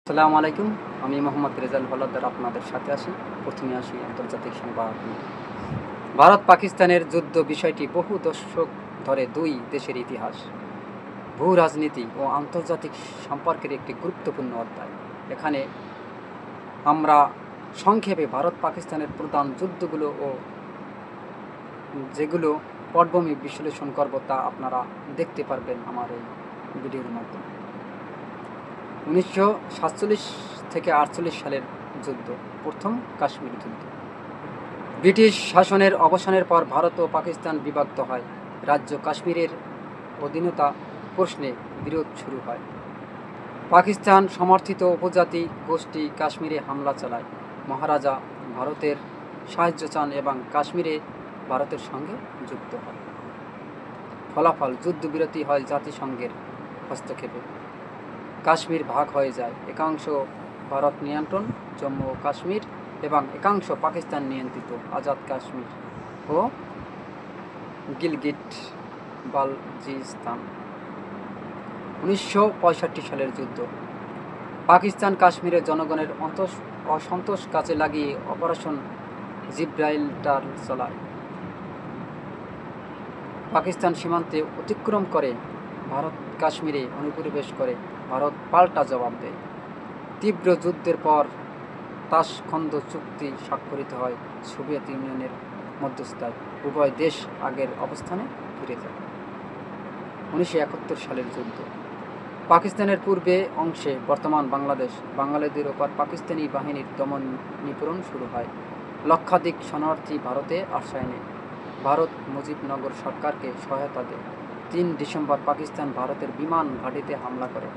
আসসালামু আলাইকুম। আমি মোহাম্মদ রেজাল হলাদার আপনাদের সাথে প্রথমে আসি আন্তর্জাতিক সংবাদ নিয়ে। ভারত পাকিস্তানের যুদ্ধ বিষয়টি বহু দশক ধরে দুই দেশের ইতিহাস, ভূ রাজনীতি ও আন্তর্জাতিক সম্পর্কের একটি গুরুত্বপূর্ণ অধ্যায়। এখানে আমরা সংক্ষেপে ভারত পাকিস্তানের প্রধান যুদ্ধগুলো ও যেগুলো পটভূমি বিশ্লেষণ করব তা আপনারা দেখতে পারবেন আমার এই ভিডিওর মাধ্যমে। 1947 থেকে 48 সালের যুদ্ধ, প্রথম কাশ্মীর যুদ্ধ। ব্রিটিশ শাসনের অবসানের পর ভারত ও পাকিস্তান বিভক্ত হয়। রাজ্য কাশ্মীরের অধীনতা প্রশ্নে বিরোধ শুরু হয়। পাকিস্তান সমর্থিত উপজাতি গোষ্ঠী কাশ্মীরে হামলা চালায়। মহারাজা ভারতের সাহায্য চান এবং কাশ্মীরে ভারতের সঙ্গে যুক্ত হয়। ফলাফল, যুদ্ধবিরতি হয় জাতিসংঘের হস্তক্ষেপে। কাশ্মীর ভাগ হয়ে যায়, একাংশ ভারত নিয়ন্ত্রণ জম্মু ও কাশ্মীর এবং একাংশ পাকিস্তান নিয়ন্ত্রিত আজাদ কাশ্মীর ও গিলগিট বালজিস্তান। 1965 সালের যুদ্ধ। পাকিস্তান কাশ্মীরের জনগণের অসন্তোষ কাজে লাগিয়ে অপারেশন জিব্রাল্টার চালায়। পাকিস্তান সীমান্তে অতিক্রম করে ভারত কাশ্মীরে অনুপ্রবেশ করে। ভারত পাল্টা জবাব দেয়। তীব্র যুদ্ধের পর তাশখন্দ চুক্তি স্বাক্ষরিত হয় সোভিয়েত ইউনিয়নের মধ্যস্থায়। উভয় দেশ আগের অবস্থানে ফিরে যায়। 1971 সালের যুদ্ধ। পাকিস্তানের পূর্বে অংশে বর্তমান বাংলাদেশ, বাঙালিদের ওপর পাকিস্তানি বাহিনীর দমন নিপীড়ন শুরু হয়। লক্ষাধিক শরণার্থী ভারতে আশ্রয় নেয়। ভারত মুজিবনগর সরকারকে সহায়তা দেয়। 3 ডিসেম্বর পাকিস্তান ভারতের বিমান ঘাঁটিতে হামলা করে।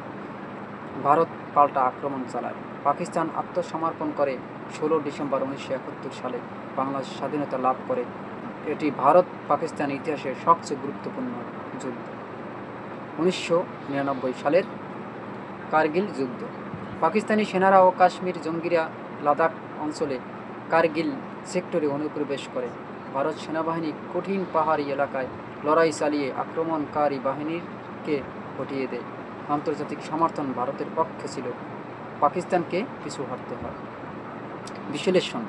ভারত পাল্টা আক্রমণ চালায়। পাকিস্তান আত্মসমর্পণ করে। 16 ডিসেম্বর 1971 সালে বাংলাদেশ স্বাধীনতা লাভ করে। এটি ভারত পাকিস্তান ইতিহাসের সবচেয়ে গুরুত্বপূর্ণ যুদ্ধ। 1999 সালের কার্গিল যুদ্ধ। পাকিস্তানি সেনারা ও কাশ্মীর জঙ্গিরা লাদাখ অঞ্চলে কার্গিল সেক্টরে অনুপ্রবেশ করে। ভারত সেনাবাহিনী কঠিন পাহাড়ি এলাকায় লড়াই চালিয়ে আক্রমণকারী বাহিনীকে হটিয়ে দেয়। আন্তর্জাতিক সমর্থন ভারতের পক্ষে ছিল, পাকিস্তানকে পিছু হটতে হয়। বিশ্লেষণ।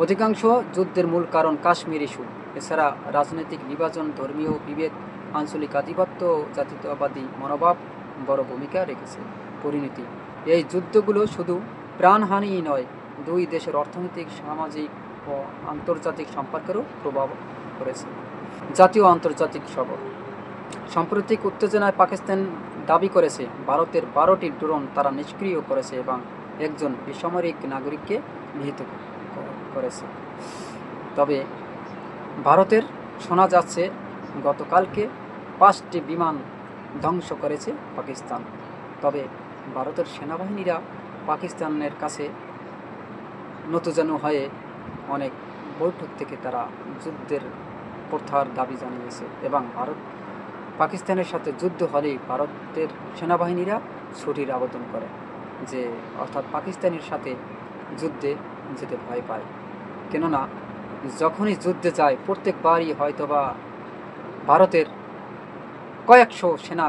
অধিকাংশ যুদ্ধের মূল কারণ কাশ্মীর ইস্যু। এছাড়া রাজনৈতিক বিভাজন, ধর্মীয় বিভেদ, আঞ্চলিক আধিপত্য ও জাতীয়তাবাদী মনোভাব বড় ভূমিকা রেখেছে। পরিণতি, এই যুদ্ধগুলো শুধু প্রাণহানিই নয়, দুই দেশের অর্থনৈতিক, সামাজিক ও আন্তর্জাতিক সম্পর্কেরও প্রভাব করেছে। জাতীয় আন্তর্জাতিক খবর। সাম্প্রতিক উত্তেজনায় পাকিস্তান দাবি করেছে ভারতের 12টি ড্রোন তারা নিষ্ক্রিয় করেছে এবং একজন বেসামরিক নাগরিককে নিহত করেছে। তবে ভারতের শোনা যাচ্ছে গতকালকে 5টি বিমান ধ্বংস করেছে পাকিস্তান। তবে ভারতের সেনাবাহিনীরা পাকিস্তানের কাছে নতজানু হয়ে অনেক বৈঠক থেকে তারা যুদ্ধের প্রত্যাহার দাবি জানিয়েছে এবং পাকিস্তানের সাথে যুদ্ধ হলেই ভারতের সেনাবাহিনীরা ছুটির আবেদন করে, যে অর্থাৎ পাকিস্তানের সাথে যুদ্ধে যেতে ভয় পায়। কেননা যখনই যুদ্ধে যায় প্রত্যেকবারই হয়তোবা ভারতের কয়েকশো সেনা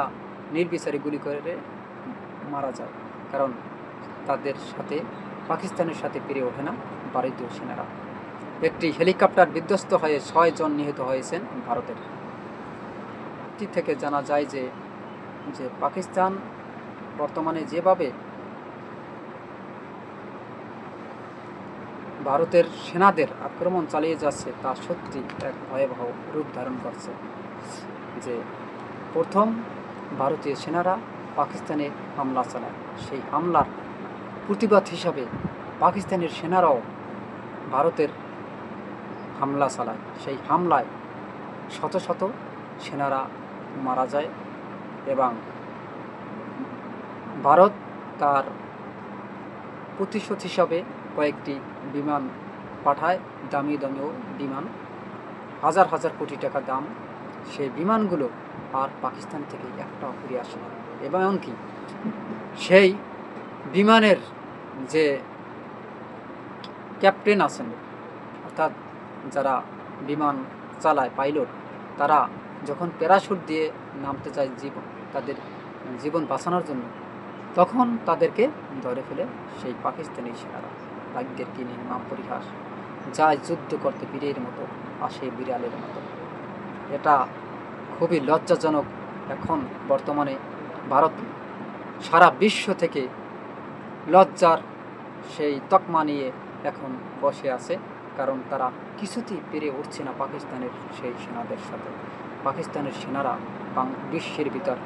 নির্বিচারে গুলি করে মারা যায়, কারণ তাদের সাথে পাকিস্তানের সাথে পেরে ওঠে না ভারতীয় সেনারা। একটি হেলিকপ্টার বিধ্বস্ত হয়ে 6 জন নিহত হয়েছেন ভারতের। থেকে জানা যায় যে পাকিস্তান বর্তমানে যেভাবে ভারতের সেনাদের আক্রমণ চালিয়ে যাচ্ছে তা সত্যি এক ভয়াবহ রূপ ধারণ করছে। যে প্রথম ভারতীয় সেনারা পাকিস্তানে হামলা চালায়, সেই হামলার প্রতিবাদ হিসাবে পাকিস্তানের সেনারাও ভারতের হামলা চালায়। সেই হামলায় শত শত সেনারা মারা যায় এবং ভারত তার প্রতিশোধ হিসাবে কয়েকটি বিমান পাঠায়, দামি দামিও বিমান, হাজার হাজার কোটি টাকা দাম। সেই বিমানগুলো আর পাকিস্তান থেকে একটাও ফিরে আসে না। এবং এমনকি সেই বিমানের যে ক্যাপ্টেন আছেন, অর্থাৎ যারা বিমান চালায়, পাইলট, তারা যখন প্যারাশুট দিয়ে নামতে চায় তাদের জীবন বাঁচানোর জন্য, তখন তাদেরকে ধরে ফেলে সেই পাকিস্তানি সেনারা। ভাগ্যের কি নির্মম পরিহাস, যায় যুদ্ধ করতে বীরের মতো, আসে বিড়ালের মতো। এটা খুবই লজ্জাজনক। এখন বর্তমানে ভারত সারা বিশ্ব থেকে লজ্জার সেই তকমা নিয়ে এখন বসে আছে, কারণ তারা কিছুতেই পেরে উঠছে না পাকিস্তানের সেই সেনাদের সাথে। পাকিস্তানের সেনারা বিশ্বের ভিতর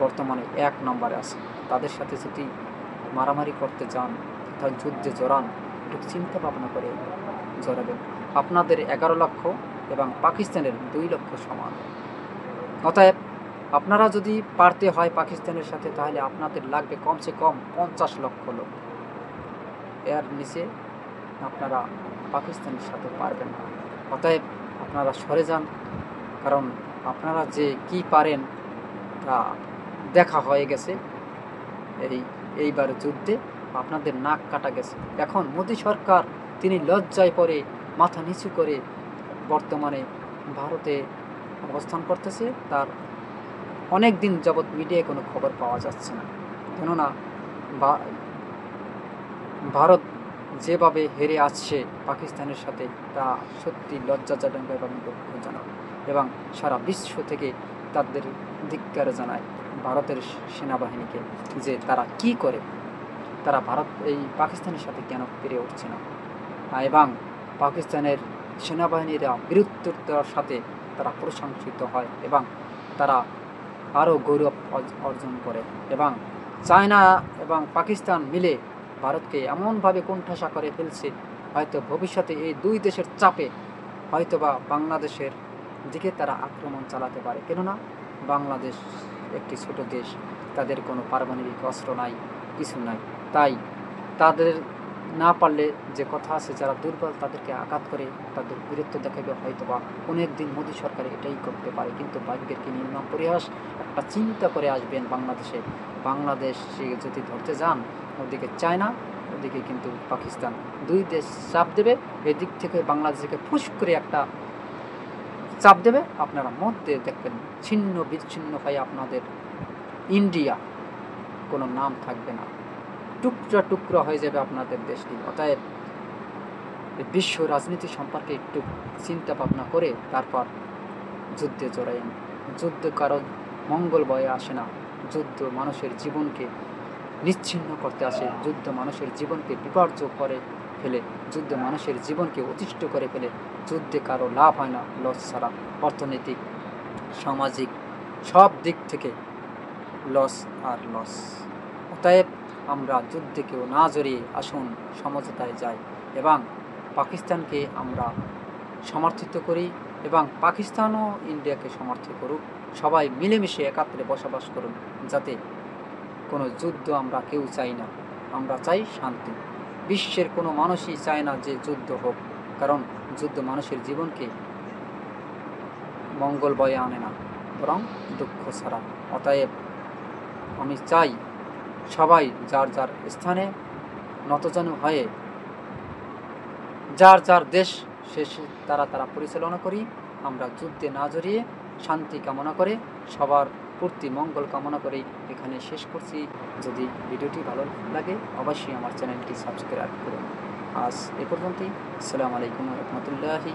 বর্তমানে 1 নম্বরে আছে। তাদের সাথে যদি মারামারি করতে যান তথা যুদ্ধে জড়ান, একটু চিন্তা ভাবনা করে জড়াবেন। আপনাদের 11 লক্ষ এবং পাকিস্তানের 2 লক্ষ সমান। অতএব আপনারা যদি পারতে হয় পাকিস্তানের সাথে, তাহলে আপনাদের লাগবে কমসে কম 50 লক্ষ লোক। এর নিচে আপনারা পাকিস্তানের সাথে পারবেন না। অতএব আপনারা সরে যান, কারণ আপনারা যে কি পারেন তা দেখা হয়ে গেছে। এইবার যুদ্ধে আপনাদের নাক কাটা গেছে। এখন মোদী সরকার তিনি লজ্জায় পড়ে মাথা নিচু করে বর্তমানে ভারতে অবস্থান করতেছে। তার অনেক দিন যাবৎ মিডিয়ায় কোনো খবর পাওয়া যাচ্ছে না, কেননা ভারত যেভাবে হেরে আসছে পাকিস্তানের সাথে, তা সত্যি লজ্জাজনক এবং দুঃখজনক, এবং সারা বিশ্ব থেকে তাদের ধিক্কার জানায় ভারতের সেনাবাহিনীকে, যে তারা কি করে, তারা এই পাকিস্তানের সাথে কেন পেরে উঠছে না। এবং পাকিস্তানের সেনাবাহিনীরা বীরত্বের সাথে তারা প্রশংসিত হয় এবং তারা আরও গৌরব অর্জন করে, এবং চায়না এবং পাকিস্তান মিলে ভারতকে এমনভাবে কোণঠাসা করে ফেলছে, হয়তো ভবিষ্যতে এই 2 দেশের চাপে হয়তোবা বাংলাদেশের দিকে তারা আক্রমণ চালাতে পারে। কেননা বাংলাদেশ একটি ছোট দেশ, তাদের কোনো পারমাণবিক অস্ত্র নাই, কিছু নাই। তাই তাদের না পারলে যে কথা আছে, যারা দুর্বল তাদেরকে আঘাত করে তাদের বীরত্ব দেখাবে, হয়তোবা কোনো একদিন মোদী সরকার এটাই করতে পারে। কিন্তু ভাগ্যের কি নির্মম পরিহাস, একটা চিন্তা করে আসবেন বাংলাদেশে যদি ধরতে যান, ওদিকে চায়না, ওদিকে কিন্তু পাকিস্তান, 2 দেশ চাপ দেবে। এদিক থেকে বাংলাদেশকে ফুস করে একটা চাপ দেবে, আপনারা মধ্যে দেখবেন ছিন্ন বিচ্ছিন্ন হয়ে আপনাদের ইন্ডিয়া কোনো নাম থাকবে না, টুকরা টুকরা হয়ে যাবে আপনাদের দেশটি। অতএব বিশ্ব রাজনীতি সম্পর্কে একটু চিন্তা ভাবনা করে তারপর যুদ্ধে জড়াইন। যুদ্ধ কারো মঙ্গল বয়ে আসে না, যুদ্ধ মানুষের জীবনকে নিচ্ছিন্ন করতে আসে, যুদ্ধ মানুষের জীবনকে বিপর্যয় করে ফেলে, যুদ্ধ মানুষের জীবনকে অতিষ্ঠ করে ফেলে। যুদ্ধে কারো লাভ হয় না, লস ছাড়া। অর্থনৈতিক, সামাজিক সব দিক থেকে লস আর লস। অতএব আমরা যুদ্ধে কেউ না জড়িয়ে আসুন সমঝোতায় যাই এবং পাকিস্তানকে আমরা সমর্থিত করি, এবং পাকিস্তানও ইন্ডিয়াকে সমর্থন করুক। সবাই মিলেমিশে একাত্রে বসবাস করুন, যাতে কোনো যুদ্ধ আমরা কেউ চাই না, আমরা চাই শান্তি। বিশ্বের কোনো মানুষই চায় না যে যুদ্ধ হোক, কারণ যুদ্ধ মানুষের জীবনকে মঙ্গল বয়ে আনে না, বরং দুঃখ ছাড়া। অতএব আমি চাই সবাই যার যার স্থানে নতজানু হয়ে যার যার দেশ শেষে তারা পরিচালনা করি। আমরা যুদ্ধে না জড়িয়ে শান্তি কামনা করে সবার পূর্তি মঙ্গল কামনা করে এখানে শেষ করছি। যদি ভিডিওটি ভালো লাগে অবশ্যই আমার চ্যানেলটি সাবস্ক্রাইব করুন। আজ এ পর্যন্তই। আসসালামু আলাইকুম ওয়া রাহমাতুল্লাহি